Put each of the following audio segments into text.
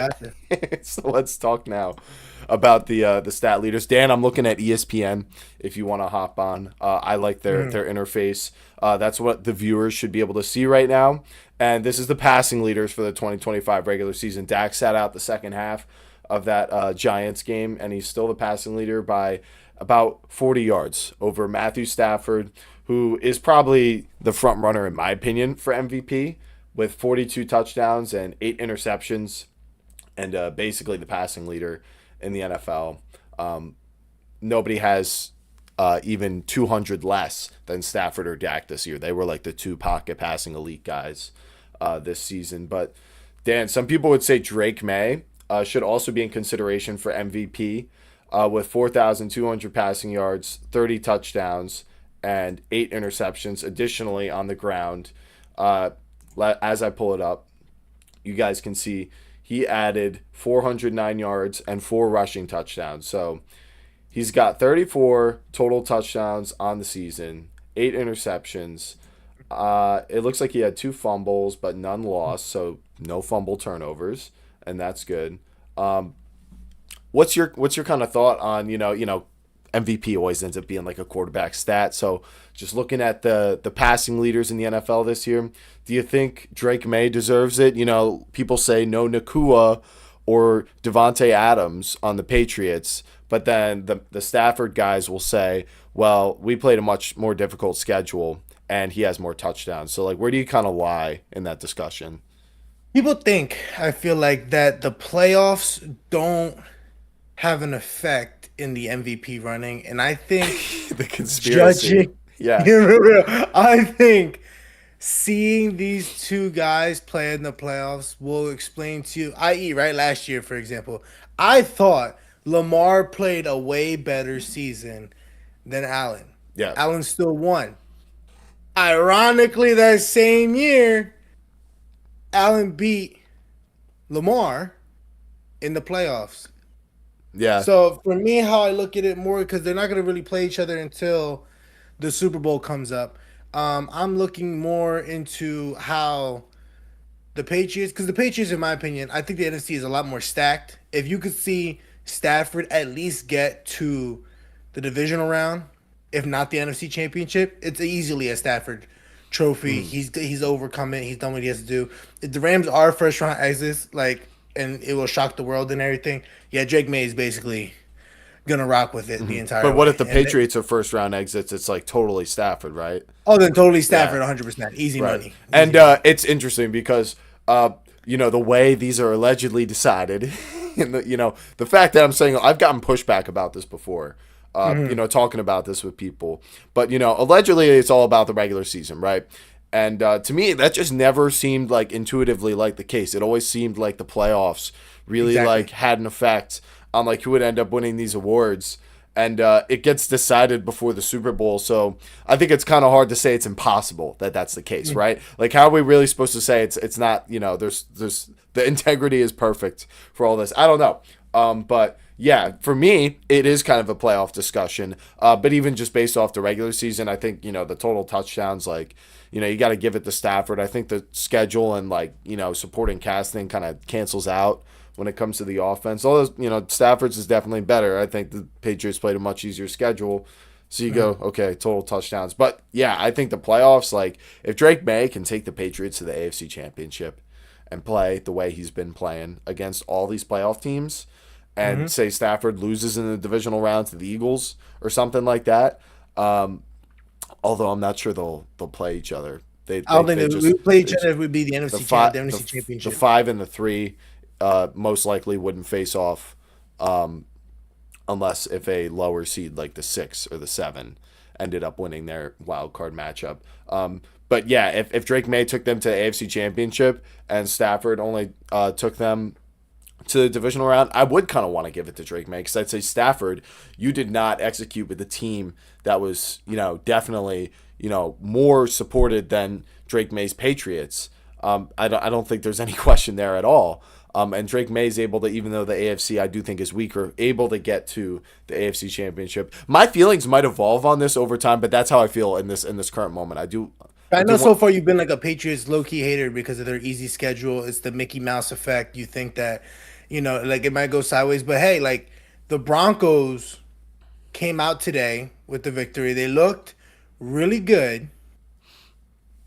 Gotcha. So let's talk now about the stat leaders. Dan, I'm looking at ESPN. If you want to hop on, I like their interface. That's what the viewers should be able to see right now. And this is the passing leaders for the 2025 regular season. Dak sat out the second half of that Giants game, and he's still the passing leader by about 40 yards over Matthew Stafford, who is probably the front runner in my opinion for MVP with 42 touchdowns and 8 interceptions and basically the passing leader in the NFL. Nobody has even 200 less than Stafford or Dak this year. They were like the two pocket passing elite guys this season. But Dan, some people would say Drake May should also be in consideration for MVP with 4,200 passing yards, 30 touchdowns, and 8 interceptions. Additionally, on the ground, as I pull it up, you guys can see he added 409 yards and 4 rushing touchdowns. So he's got 34 total touchdowns on the season, 8 interceptions. It looks like he had 2 fumbles, but none lost, so no fumble turnovers, and that's good. Um, what's your kind of thought on MVP always ends up being like a quarterback stat. So just looking at the passing leaders in the NFL this year, do you think Drake May deserves it? People say no Nakua or Devonte Adams on the Patriots, but then the Stafford guys will say, well, we played a much more difficult schedule and he has more touchdowns. So like, where do you kind of lie in that discussion? People think, I feel like, that the playoffs don't have an effect in the MVP running, and I think The conspiracy. judging, Yeah. I think seeing these two guys play in the playoffs will explain to you, i.e., right, last year, for example, I thought Lamar played a way better season than Allen. Yeah. Allen still won. Ironically, that same year, Allen beat Lamar in the playoffs. Yeah. So for me, how I look at it more, because they're not going to really play each other until the Super Bowl comes up. I'm looking more into how the Patriots, because the Patriots, in my opinion, I think the NFC is a lot more stacked. If you could see Stafford at least get to the divisional round, if not the NFC Championship, it's easily a Stafford trophy. Mm. He's overcome it. He's done what he has to do. If the Rams are first round exits, like, and it will shock the world and everything. Yeah, Drake May is basically gonna rock with it the But entire what way. if the Patriots are first round exits? It's like totally Stafford, right? Oh, then totally Yeah. Stafford, 100%, easy Right. money, easy And money. it's interesting because the way these are allegedly decided, and the fact that I'm saying I've gotten pushback about this before. Talking about this with people, but allegedly it's all about the regular season, right? And to me, that just never seemed like intuitively like the case. It always seemed like the playoffs really like Exactly. had an effect on like who would end up winning these awards. And it gets decided before the Super Bowl, so I think it's kind of hard to say it's impossible that that's the case, right? Like, how are we really supposed to say it's not? There's the integrity is perfect for all this. I don't know, but yeah, for me, it is kind of a playoff discussion. But even just based off the regular season, I think the total touchdowns, like you got to give it to Stafford. I think the schedule and like supporting casting kind of cancels out when it comes to the offense. Although, Stafford's is definitely better. I think the Patriots played a much easier schedule. So you go, okay, total touchdowns. But yeah, I think the playoffs, like if Drake May can take the Patriots to the AFC Championship and play the way he's been playing against all these playoff teams, and Hmm. say Stafford loses in the divisional round to the Eagles or something like that. Um, Although I'm not sure they'll play each other. They I they, don't think they that we just play they each other if we be the the NFC champ, five the NFC the Championship. 5 and the 3 most likely wouldn't face off unless if a lower seed like the 6 or the 7 ended up winning their wild card matchup. But yeah, if Drake May took them to the AFC Championship and Stafford only took them to the divisional round, I would kind of want to give it to Drake May because I'd say Stafford, you did not execute with a team that was definitely more supported than Drake May's Patriots. I don't think there's any question there at all. And Drake May is able to, even though the AFC I do think is weaker, able to get to the AFC Championship. My feelings might evolve on this over time, but that's how I feel in this current moment. I I do know want. so far you've been like a Patriots low key hater because of their easy schedule. It's the Mickey Mouse effect. You think that Like it might go sideways. But hey, like the Broncos came out today with the victory. They looked really good,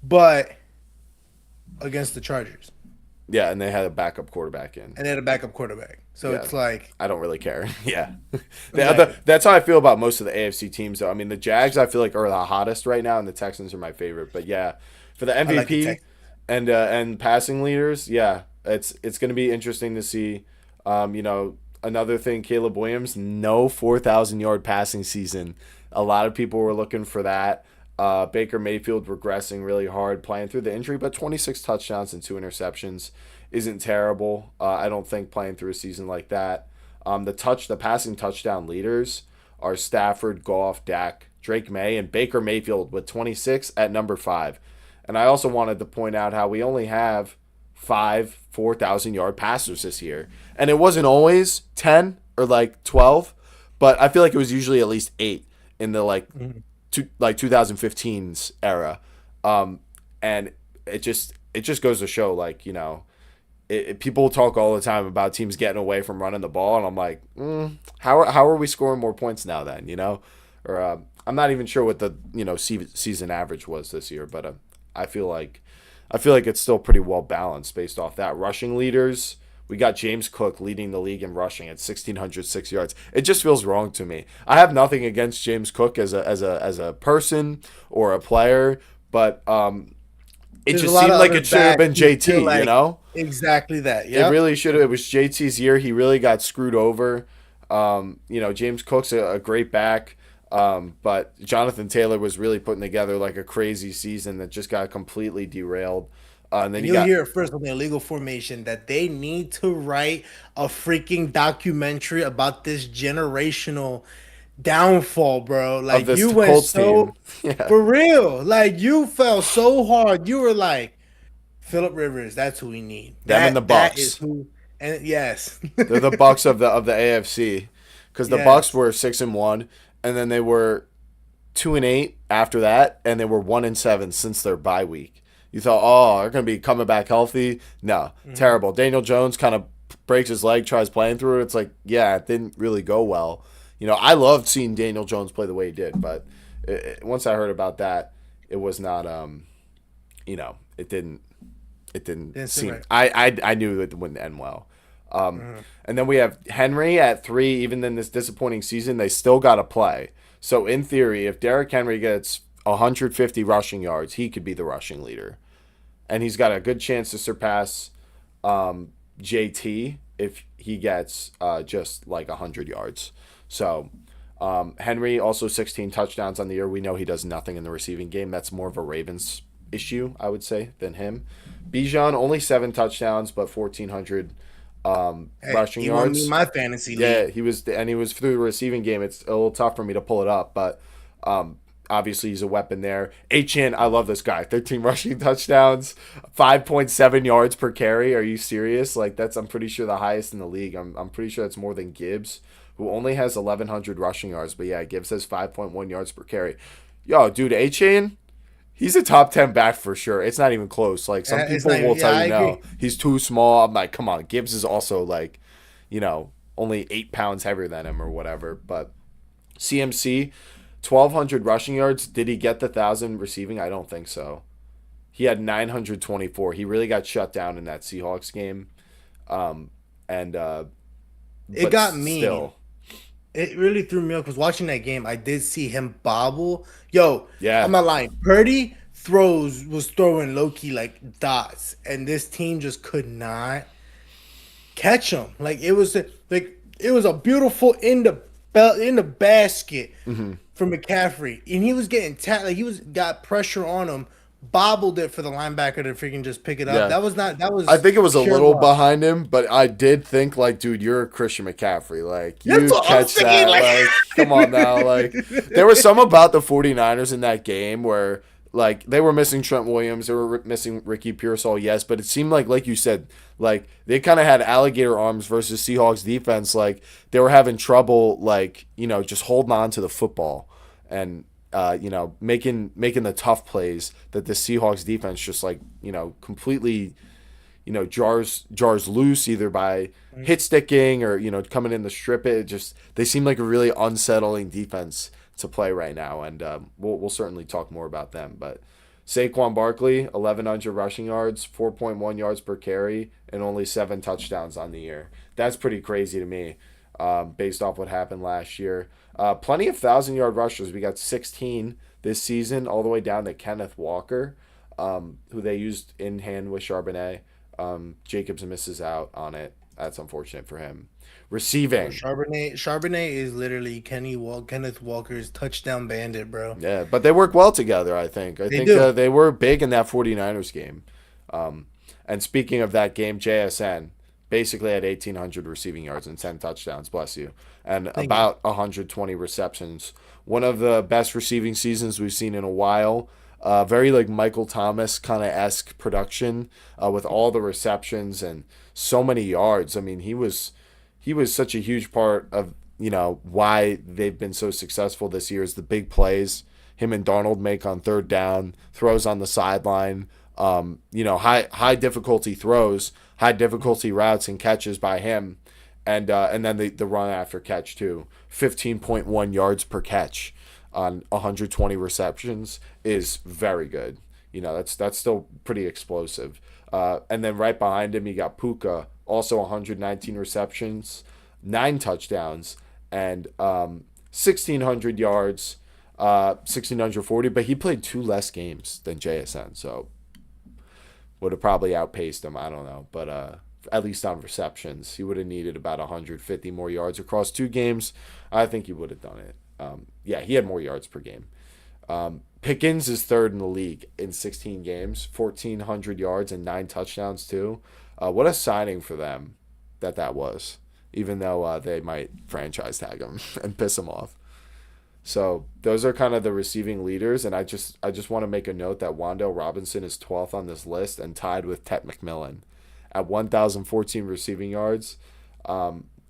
but against the Chargers, Yeah, and they had a backup quarterback in. and they had a backup quarterback. So Yeah, it's like, I don't really care. Yeah, right. that's how I feel about most of the AFC teams. Though I mean, the Jags I feel like are the hottest right now, and the Texans are my favorite. But yeah, for the I like the MVP Texans. and passing leaders, yeah, it's going to be interesting to see. Another thing, Caleb Williams, no 4,000 yard passing season. A lot of people were looking for that. Baker Mayfield regressing really hard, playing through the injury, but 26 touchdowns and 2 interceptions isn't terrible. I don't think playing through a season like that. The passing touchdown leaders are Stafford, Goff, Dak, Drake May, and Baker Mayfield with 26 at number 5. And I also wanted to point out how we only have 4,000 yard passers this year, and it wasn't always 10 or like 12, but I feel like it was usually at least 8 in the Mhm. 2015's era. And it just goes to show, like, people talk all the time about teams getting away from running the ball, and I'm like, how are we scoring more points now then? Or I'm not even sure what the season average was this year, but I feel like it's still pretty well balanced based off that. Rushing leaders, we got James Cook leading the league in rushing at 1,606 yards. It just feels wrong to me. I have nothing against James Cook as a person or a player, but it There's a just lot seemed of like other it should have backs been who feel JT. like exactly that. It Yep. really should have. It was JT's year. He really got screwed over. James Cook's a great back. But Jonathan Taylor was really putting together like a crazy season that just got completely derailed. And then And you you'll got hear it first on the illegal formation that they need to write a freaking documentary about this generational downfall, bro. of Like this you went Colts team. so Yeah. for real. Like you fell so hard. You were like, Philip Rivers, that's who we need. Them and the That is Bucks. who. And yes. They're the Bucks of the AFC, because the Bucks Yes. were 6-1, and then they were 2-8 after that, and they were 1-7 since their bye week. You thought, oh, they're gonna be coming back healthy. No, Mhm. terrible. Daniel Jones kind of breaks his leg, tries playing through it. It's like, yeah, it didn't really go well. I loved seeing Daniel Jones play the way he did, but once I heard about that, it was not. It didn't. It didn't Didn't sit seem. right. I knew it wouldn't end well. And then we have Henry at 3. Even in this disappointing season, they still got to play. So in theory, if Derrick Henry gets 150 rushing yards, he could be the rushing leader, and he's got a good chance to surpass JT if he gets just like 100 yards. So Henry also 16 touchdowns on the year. We know he does nothing in the receiving game. That's more of a Ravens issue, I would say, than him. Bijan only 7 touchdowns, but 1,400 Hey, rushing he won me yards. my fantasy Yeah, league. he was through the receiving game. It's a little tough for me to pull it up, but obviously he's a weapon there. Achan, I love this guy. 13 rushing touchdowns, 5.7 yards per carry. Are you serious? Like I'm pretty sure the highest in the league. I'm pretty sure that's more than Gibbs, who only has 1,100 rushing yards. But yeah, Gibbs has 5.1 yards per carry. Yo, dude, Achan, he's a top 10 back for sure. It's not even close. Like some It's people not will even, yeah, tell I you no, agree. he's too small. I'm like, come on. Gibbs is also like, only 8 pounds heavier than him or whatever. But CMC, 1,200 rushing yards. Did he get the 1,000 receiving? I don't think so. He had 924. He really got shut down in that Seahawks game. And It but got me. still, It really threw me off because watching that game, I did see him bobble. Yo, I'm yeah. not lying. Purdy was throwing low key like dots, and this team just could not catch him. It was a beautiful in the basket Hmm. for McCaffrey, and he was getting like he was got pressure on him, bobbled it for the linebacker to freaking just pick it up. Yeah. That I was think it was a pure little luck. behind him, but I did think, like, dude, you're Christian McCaffrey. Like, That's you what I'm catch thinking. that. Like, come on now. Like, there was some about the 49ers in that game where, like, they were missing Trent Williams. They were missing Ricky Pearsall, yes. But it seemed like you said, like, they kind of had alligator arms versus Seahawks defense. Like, they were having trouble, like, just holding on to the football and, making the tough plays that the Seahawks defense just, like, completely jars loose either by hit sticking or coming in the strip. It just they seem like a really unsettling defense to play right now, and we'll certainly talk more about them. But Saquon Barkley, 1,100 rushing yards, 4.1 yards per carry, and only 7 touchdowns on the year. That's pretty crazy to me, based off what happened last year. Plenty of 1,000-yard rushers. We got 16 this season, all the way down to Kenneth Walker, who they used in hand with Charbonnet. Jacobs misses out on it. That's unfortunate for him. Bro, Receiving. Charbonnet is literally Kenneth Walker's touchdown bandit, bro. Yeah, but they work well together, I think. I They think do. they were big in that 49ers game. And speaking of that game, JSN basically had 1,800 receiving yards and 10 touchdowns, bless you, and Thank you. about 120 receptions. One of the best receiving seasons we've seen in a while. Very like Michael Thomas kind of esque production with all the receptions and so many yards. I mean, he was such a huge part of why they've been so successful this year is the big plays him and Darnold make on third down, throws on the sideline, high difficulty throws, high difficulty routes and catches by him, and then the run after catch too. 15.1 yards per catch on 120 receptions is very good. That's still pretty explosive. And then right behind him, you got Puka, also 119 receptions, 9 touchdowns, and 1,600 yards, 1,640. But he played 2 less games than JSN, so would have probably outpaced him. I don't know, but at least on receptions, he would have needed about 150 more yards across 2 games. I think he would have done it. Yeah, he had more yards per game. Pickens is third in the league in 16 games, 1,400 yards and 9 touchdowns too. What a signing for them that was, even though they might franchise tag him and piss him off. So those are kind of the receiving leaders, and I just want to make a note that Wan'Dale Robinson is 12th on this list and tied with Tet McMillan at 1,014 receiving yards.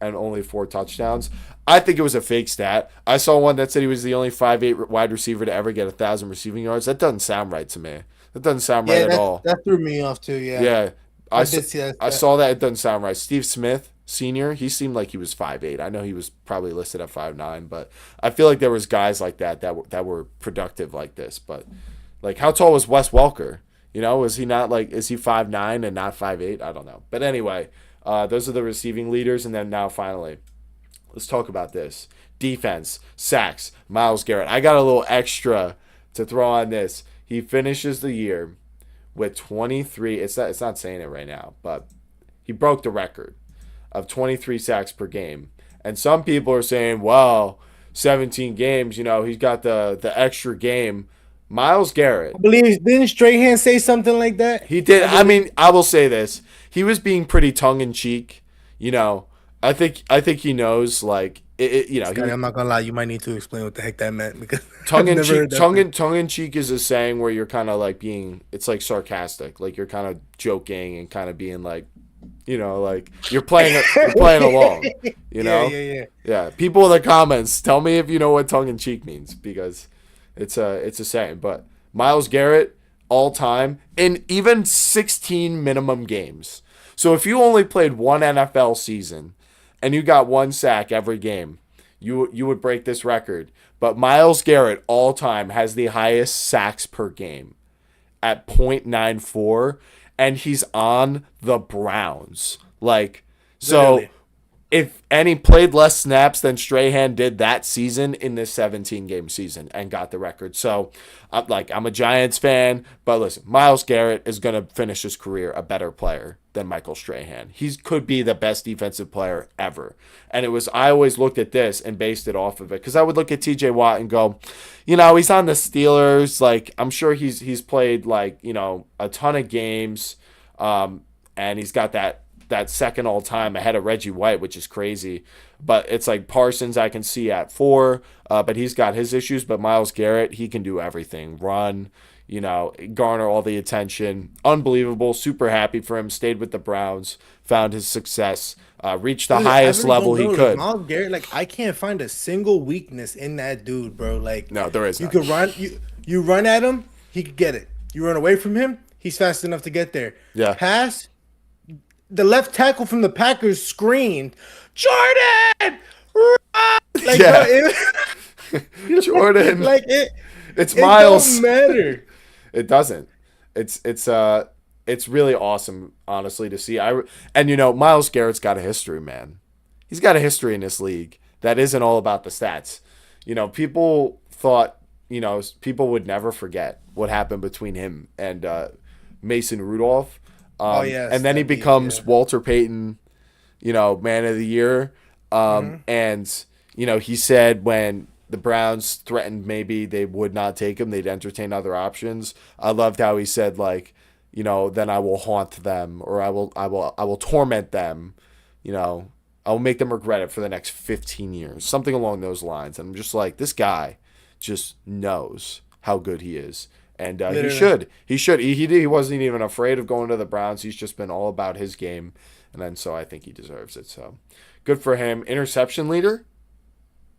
And only 4 touchdowns. I think it was a fake stat. I saw one that said he was the only 5'8" wide receiver to ever get 1,000 receiving yards. That doesn't sound right to me. That doesn't sound right Yeah, at all. that threw me off too. Yeah, Yeah, I did see that I stat. saw that. It doesn't sound right. Steve Smith, senior, he seemed like he was 5'8". I know he was probably listed at 5'9", but I feel like there was guys like that were productive like this. But like, how tall was Wes Welker? Was he not like, is he 5'9" and not 5'8"? I don't know. But anyway, those are the receiving leaders. And then now finally, let's talk about this. Defense, sacks, Myles Garrett. I got a little extra to throw on this. He finishes the year with 23. It's not saying it right now, but he broke the record of 23 sacks per game. And some people are saying, well, 17 games, he's got the extra game. Myles Garrett, I believe didn't Strahan say something like that? he did. I I believe. mean, I will say this. He was being pretty tongue in cheek. You know, I think he knows like he Scotty, was I'm not gonna lie. You might need to explain what the heck that meant because tongue I've in never cheek. heard that. Tongue in cheek is a saying where you're kind of like being. It's like sarcastic. Like you're kind of joking and kind of being like, like you're playing along. You Yeah, know. yeah, yeah. Yeah. People in the comments, tell me if you know what tongue in cheek means because it's a saying. But Myles Garrett all time in even 16 minimum games. So if you only played one NFL season and you got 1 sack every game, you would break this record. But Myles Garrett all time has the highest sacks per game at 0.94, and he's on the Browns. Like, so Literally. and he played less snaps than Strahan did that season in this 17-game season and got the record. So, I'm a Giants fan, but listen, Myles Garrett is going to finish his career a better player than Michael Strahan. He could be the best defensive player ever. And I always looked at this and based it off of it because I would look at TJ Watt and go, he's on the Steelers. Like, I'm sure he's played like, a ton of games. And he's got that second all time ahead of Reggie White, which is crazy. But it's like Parsons I can see at 4, but he's got his issues. But Myles Garrett, he can do everything. Run, garner all the attention. Unbelievable. Super happy for him. Stayed with the Browns. Found his success. Reached the Dude, I highest really level don't he know. Like could. Myles Garrett, like I can't find a single weakness in that dude, bro. Like No, there is you none. could run, you run at him, he could get it. You run away from him, he's fast enough to get there. Yeah. Pass, the left tackle from the Packers screamed, "Jordan, run!" Like, bro, Yeah, Jordan. like it, It's it don't Myles. matter. It doesn't. It's really awesome, honestly, to see. And Myles Garrett's got a history, man. He's got a history in this league that isn't all about the stats. People thought people would never forget what happened between him and Mason Rudolph, Oh yes, and then he that beef, yeah. becomes Walter Payton, man of the year. Hmm. And he said when the Browns threatened maybe they would not take him, they'd entertain other options. I loved how he said like, then I will haunt them, or I will torment them, you know, I will make them regret it for the next 15 years, something along those lines. And I'm just like, this guy just knows how good he is. And he Literally. should. He should. He wasn't even afraid of going to the Browns. He's just been all about his game. And then so I think he deserves it. So good for him. Interception leader?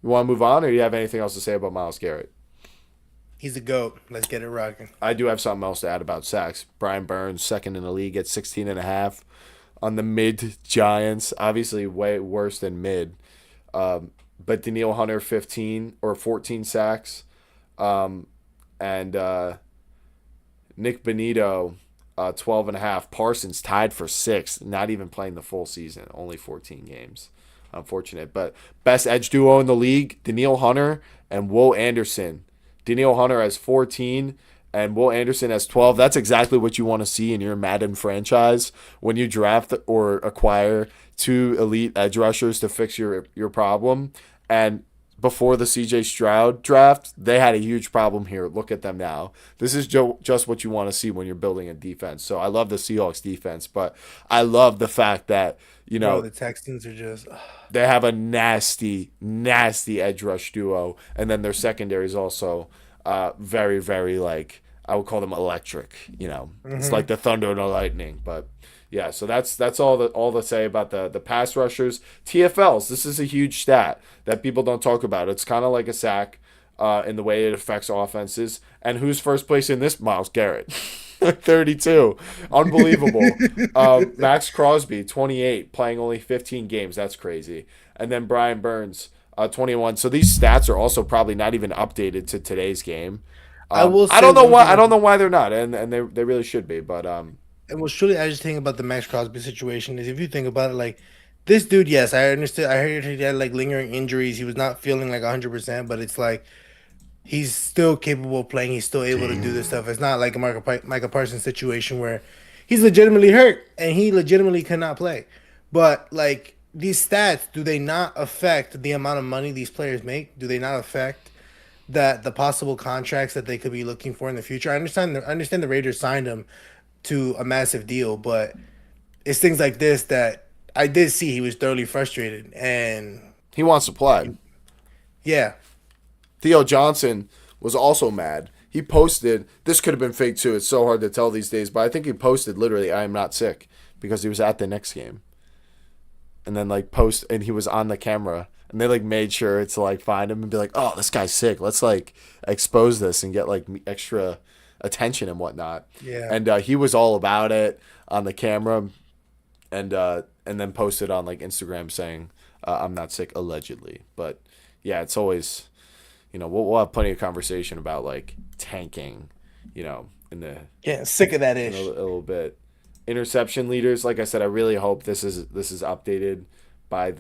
You want to move on, or do you have anything else to say about Myles Garrett? He's a goat. Let's get it rocking. I do have something else to add about sacks. Brian Burns, second in the league at 16 and a half on the mid Giants. Obviously, way worse than mid. But Daniil Hunter, 15 or 14 sacks. And Nick Benito, 12 and a half. Parsons tied for sixth, not even playing the full season, only 14 games. Unfortunate. But best edge duo in the league, Daniil Hunter and Will Anderson. Daniil Hunter has 14 and Will Anderson has 12. That's exactly what you want to see in your Madden franchise when you draft or acquire two elite edge rushers to fix your problem. And before the CJ Stroud draft, they had a huge problem here. Look at them now. This is just what you want to see when you're building a defense. So I love the Seahawks defense, but I love the fact that, Bro, the Texans are just they have a nasty, nasty edge rush duo, and then their secondary is also very, very like I would call them electric. It's hmm. like the thunder and the lightning. But yeah, so that's all to say about the pass rushers. TFLs. This is a huge stat that people don't talk about. It's kind of like a sack in the way it affects offenses. And who's first place in this? Myles Garrett. 32. Unbelievable. Max Crosby, 28, playing only 15 games. That's crazy. And then Brian Burns, 21. So these stats are also probably not even updated to today's game. I will I say don't know one why. thing, I don't know why they're not, and they really should be. But and what's truly agitating about the Max Crosby situation is if you think about it, like this dude, yes, I understood. I heard he had like lingering injuries. He was not feeling like 100%, but it's like he's still capable of playing. He's still able to do this stuff. It's not like a Michael Parsons situation where he's legitimately hurt and he legitimately cannot play. But like these stats, do they not affect the amount of money these players make? Do they not affect that the possible contracts that they could be looking for in the future? I understand the Raiders signed him to a massive deal, but it's things like this that I did see he was thoroughly frustrated and he wants to play. yeah. Theo Johnson was also mad. He posted. This could have been fake too. It's so hard to tell these days, but I think he posted literally, "I am not sick," because he was at the next game, and then and he was on the camera, and they made sure to find him and be like, "Oh, this guy's sick. Let's expose this and get extra attention and whatnot." Yeah. And he was all about it on the camera, and then posted on Instagram saying, "I'm not sick allegedly." But yeah, it's always we'll have plenty of conversation about tanking, in the Yeah, sick of that in a ish. little bit. Interception leaders, like I said, I really hope this is updated by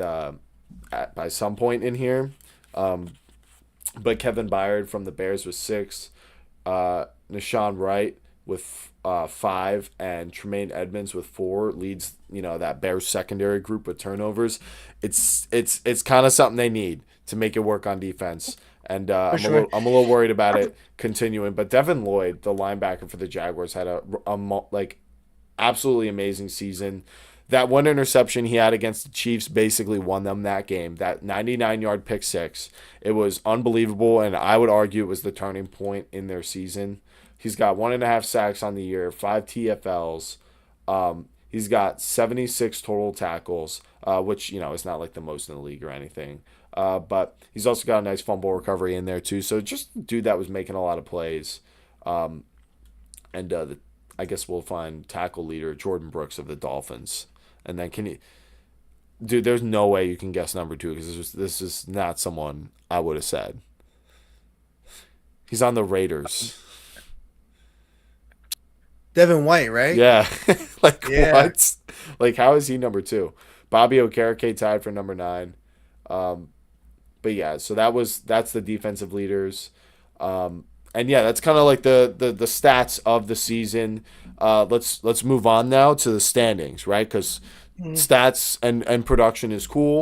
by some point in here. Um, but Kevin Byard from the Bears with 6, Nashawn Wright with 5, and Tremaine Edmonds with 4 leads. That Bears secondary group with turnovers. It's kind of something they need to make it work on defense. And For sure. I'm a little worried about it continuing. But Devin Lloyd, the linebacker for the Jaguars, had absolutely amazing season. That one interception he had against the Chiefs basically won them that game. That 99-yard pick six, it was unbelievable, and I would argue it was the turning point in their season. He's got 1.5 sacks on the year, 5 TFLs. He's got 76 total tackles, which is not the most in the league or anything. But he's also got a nice fumble recovery in there too. So just a dude that was making a lot of plays. And I guess we'll find tackle leader Jordan Brooks of the Dolphins And then can you, dude? There's no way you can guess number two because this is not someone I would have said. He's on the Raiders. Devin White, right? Yeah, like Yeah. what? Like how is he number two? Bobby Okereke tied for number nine. Um, but yeah, so that's the defensive leaders. And yeah, that's kind of like the stats of the season. Let's move on now to the standings, right? Because Mhm. stats and production is cool,